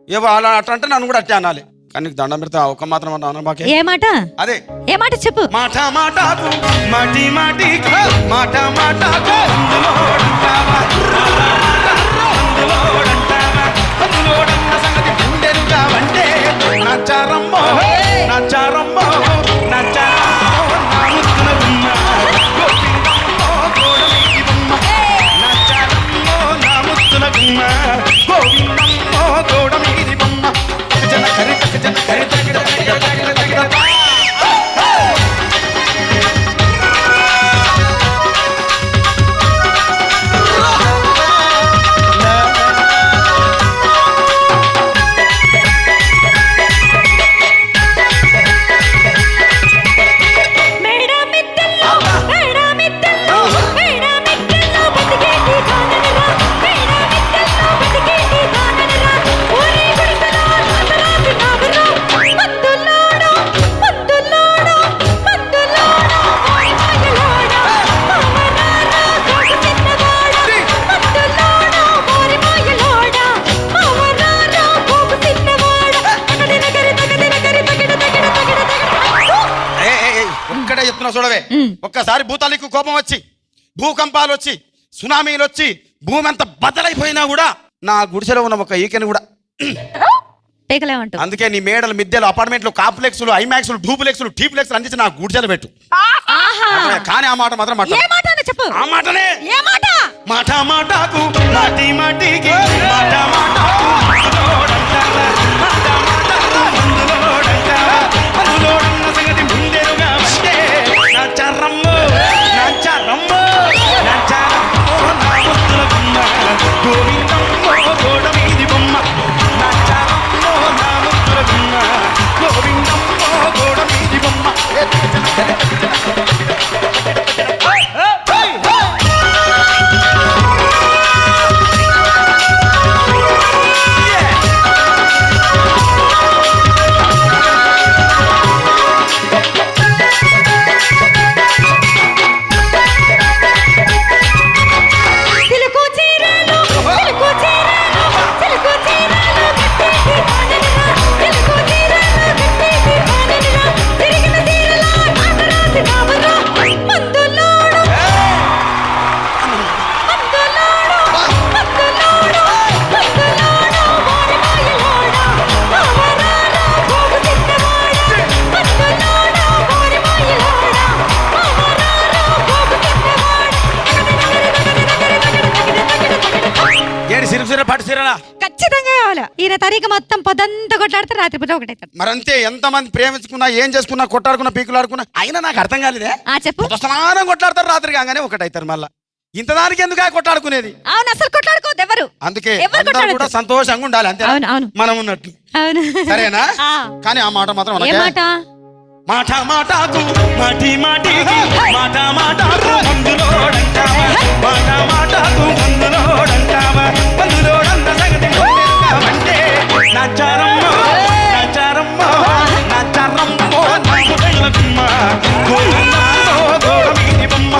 ఏవో అలా అట్లా అంటే నన్ను కూడా అట్టే అనాలి. కానీ నీకు దండం పెడతా ఒక్క మాత్రం అన్నా మాకే. ఏ మాట? అదే ఏ మాట చెప్పు. మాట మాటకు మాటి మాటికి మాట మాటకు అందులోడంటావా అందులోడంటావా అందులోడన్న సంగతి గుండెలుగా వంటే నచ్చారమ్మో నచ్చారమ్మో నచ్చారమ్మో నా ముద్దుల గుమ్మ గోవిందమ్మో గోడమీది బొమ్మ నచ్చారమ్మో నా ముద్దుల గుమ్మ గోవిందమ్మో గోడమీది బొమ్మ జన కరి జన కరి తగిడ తగిడ తగిడ తగిడ చూడవే. ఒక్కసారి భూతాలకు కోపం వచ్చి భూకంపాలు వచ్చి సునామీలు వచ్చి భూమి అంతా బద్దలైపోయినా కూడా నా గుడిసెలో ఉన్న ఒక ఈకెను కూడా అందుకే నీ మేడలు మిద్దెలు అపార్ట్మెంట్లు కాంప్లెక్స్లు ఐమాక్స్లు డూప్లెక్స్లు టీప్లెక్స్లు అందించి నా గుడిసెలు పెట్టు. కానీ ఆ మాట మాత్రం ఆ మాటనే మాట మాటకు మాటి మాటికి మాట మాటకు అందులోడన్న సంగతి ముందెరుగా వంటే నచ్చారమ్మో నచ్చారమ్మో నచ్చారమ్మో నా ముద్దుల గుమ్మ గోవిందమ్మో గోడమీది బొమ్మ నచ్చారమ్మో నా ముద్దుల గుమ్మ గోవిందమ్మో గోడమీది బొమ్మ ఈయన తరీక మొత్తం పొద్దంతా కొట్లాడితే రాత్రి పూట ఒకటైతారు. మరంతే ఎంతమంది ప్రేమించుకున్నా ఏం చేసుకున్నా కొట్టాడుకున్నా పీకులాడుకున్నా అయినా నాకు అర్థం కాలేదే. చెప్పు. సమానం కొట్లాడతారు రాత్రి కాగానే ఒకటైతారు. మళ్ళా ఇంత దానికి ఎందుకు కొట్లాడుకునేది? అవును, అసలు కొట్లాడుకోవద్దు ఎవరు. అందుకే కూడా సంతోషంగా ఉండాలి అంతే మనం ఉన్నట్టు. సరేనా? కానీ ఆ మాట మాత్రం మాట మాటకు మాటి మాటికి మాట మాటకు అందులోడంటావా మాట మాటకు అందులోడంటావా అందులోడన్న సంగతి అంటే నచ్చారమ్మో నచ్చారమ్మో నచ్చారమ్మో నా ముద్దుల గుమ్మ గోవిందమ్మో గోడమీది బొమ్మ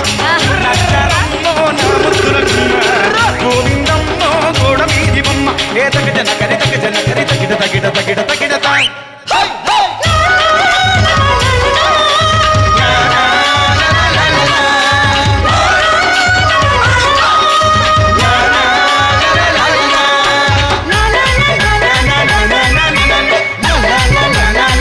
నచ్చారమ్మో నా ముద్దుల గుమ్మ గోవిందమ్మో గోడమీది బొమ్మ ఏ తగిడ నగరి తగిడ నగరి తగిడ తగిడ తగిడ తగిడ